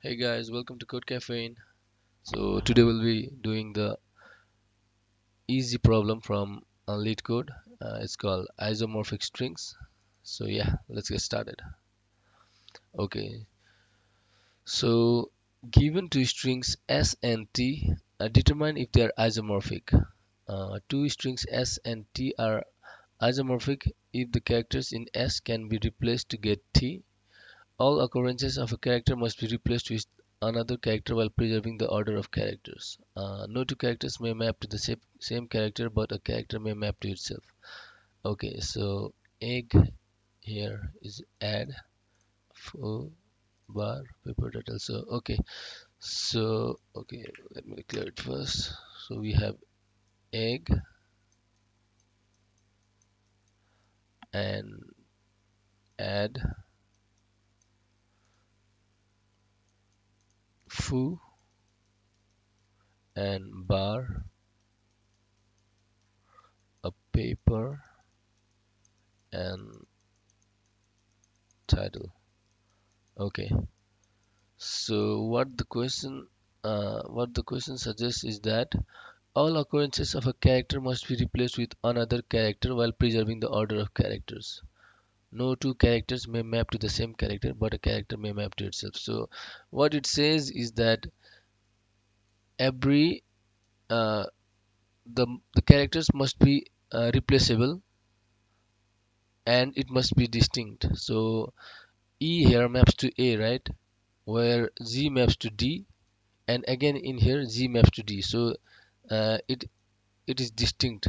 Hey guys, welcome to Code Caffeine. So today we'll be doing the easy problem from Leet code. It's called isomorphic strings. So yeah, let's get started. Okay, so given two strings s and t, determine if they are isomorphic. Two strings s and t are isomorphic if the characters in s can be replaced to get t. All occurrences of a character must be replaced with another character while preserving the order of characters. No two characters may map to the same character, but a character may map to itself. Okay, so egg here is add foo bar paper turtle. So okay, let me clear it first. So we have egg and add foo and bar a paper and title. Okay. So what the question suggests is that all occurrences of a character must be replaced with another character while preserving the order of characters. No two characters may map to the same character, but a character may map to itself. So what it says is that every uh, the characters must be replaceable and it must be distinct. So E here maps to A, right? Where Z maps to D, and again in here Z maps to D. So it is distinct,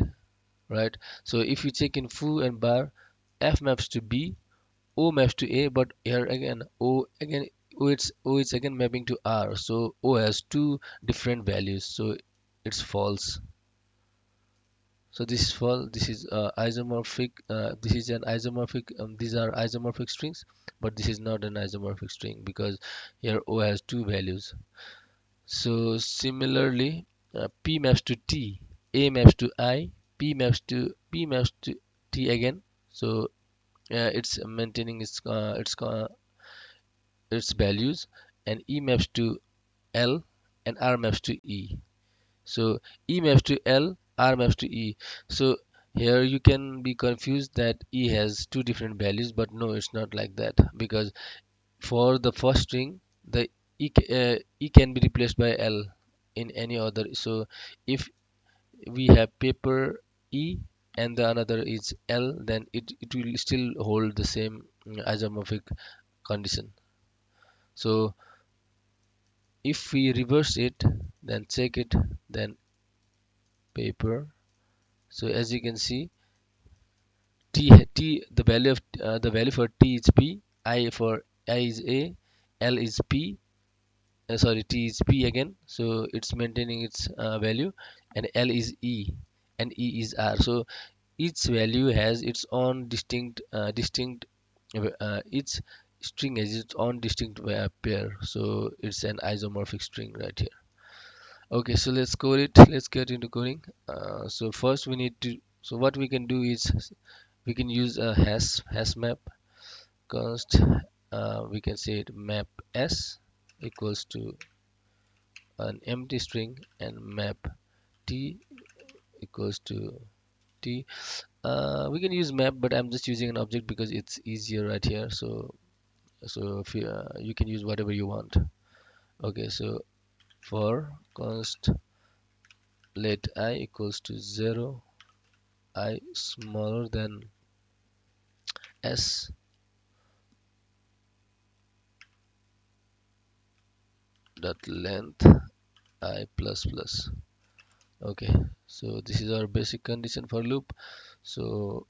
right? So if you check in foo and bar, F maps to B, O maps to A, but here again O it's again mapping to R. So O has two different values, so it's false. So this is false. This is isomorphic. This is an isomorphic. These are isomorphic strings, but this is not an isomorphic string because here O has two values. So similarly, P maps to T, A maps to I, P maps to T again. So it's maintaining its values, and E maps to L, and R maps to E. So E maps to L, R maps to E. So here you can be confused that E has two different values, but no, it's not like that because for the first string, the E can be replaced by L in any other. So if we have paper E and the another is L, then it will still hold the same isomorphic condition. So if we reverse it, then check it, then paper. So as you can see, T the value for T is P, I for I is A, L is P, sorry T is P again, so it's maintaining its value, and L is E, and E is R. So each value has its own each string has its own distinct pair, so it's an isomorphic string right here. Okay, so let's get into coding. So first we need to, so what we can do is we can use a hash map const, we can say it map s equals to an empty string, and map t equals to t. We can use map, but I'm just using an object because it's easier right here. So if you can use whatever you want. Okay, so for const let I equals to 0, I smaller than s, dot length I plus plus. Okay, so this is our basic condition for loop. So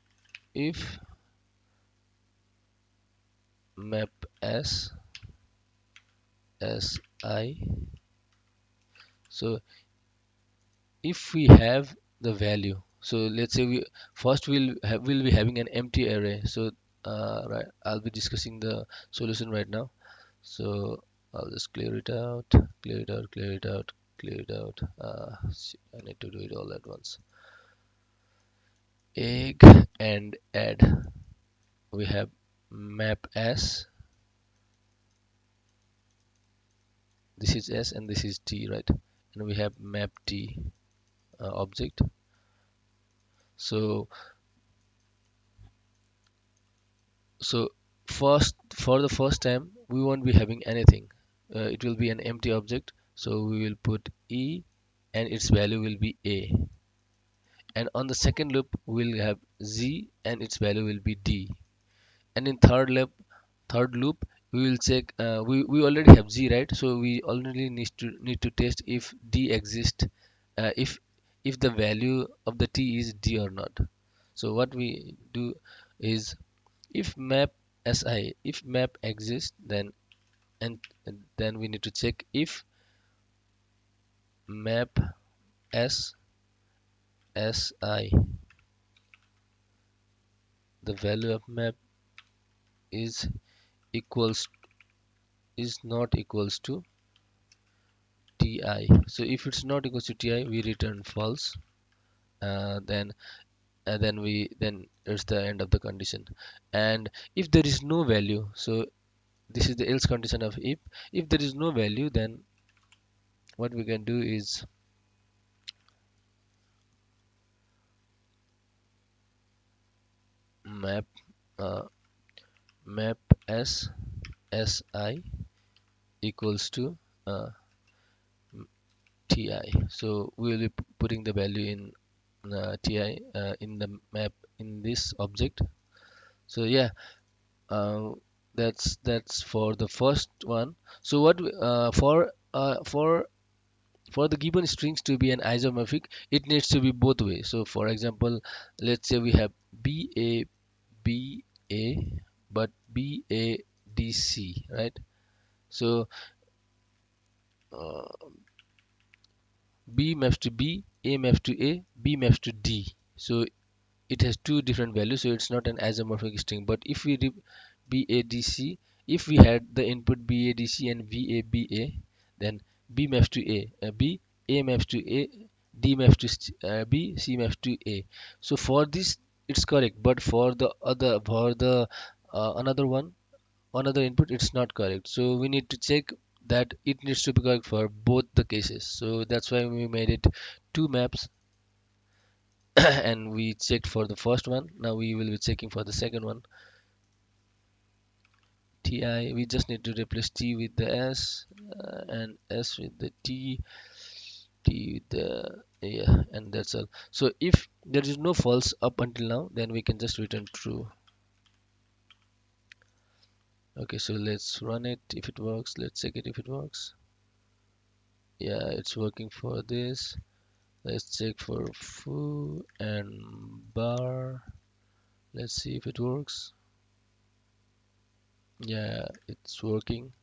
if map si, so if we have the value, so let's say we first will be having an empty array. So right, I'll be discussing the solution right now. So I'll just clear it out, clear it out, clear it out, clear it out. I need to do it all at once. Egg and add, we have map s this is S and this is T, right? And we have map T object. So so first, for the first time we won't be having anything. It will be an empty object, so we will put E and its value will be A. And on the second loop we'll have Z and its value will be D. And in third loop we will check, we already have Z, right? So we already need to test if D exists, if the value of the T is D or not. So what we do is, if map exists, and then we need to check if map s si, the value of map is equals is not equals to ti. So if it's not equals to ti, we return false. Then then it's the end of the condition. And if there is no value, so this is the else condition of if there is no value, then what we can do is map uh, map s si equals to uh, ti. So we will be putting the value in ti in the map in this object. So yeah, uh, that's for the first one. So what for the given strings to be an isomorphic, it needs to be both ways. So for example, let's say we have ba but badc, right? So uh, B maps to B, A maps to A, B maps to D. So it has two different values, so it's not an isomorphic string. But if we BADC, if we had the input BADC and VABA, then B maps to B, A maps to A, D maps to B, C maps to A. So for this it's correct, but for the another one, another input, it's not correct. So we need to check that it needs to be correct for both the cases. So that's why we made it two maps. And we checked for the first one. Now we will be checking for the second one. Ti, we just need to replace T with the S, and S with the T with the, yeah, and that's all. So if there is no false up until now, then we can just return true. Okay, so let's run it. If it works, let's check it if it works. Yeah, it's working for this. Let's check for foo and bar. Let's see if it works. Yeah, it's working.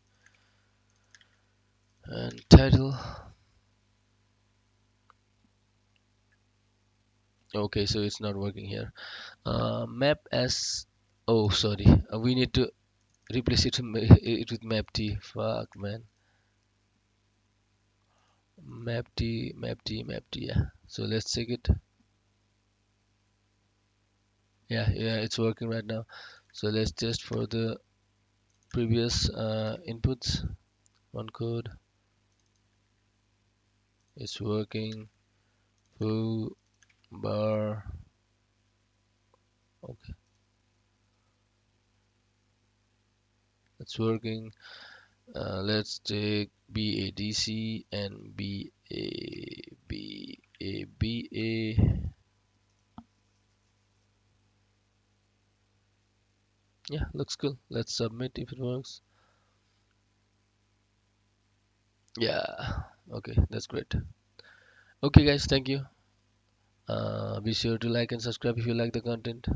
And title. Okay, so it's not working here. Map as, oh sorry, we need to replace it with map t. Fuck man. Map t. Yeah. So let's check it. Yeah, it's working right now. So let's test for the previous inputs. One code. It's working. Foo bar. Okay, it's working. Let's take BADC and BA. Yeah, looks cool. Let's submit if it works. Yeah, okay, that's great. Okay, guys, thank you. Be sure to like and subscribe if you like the content.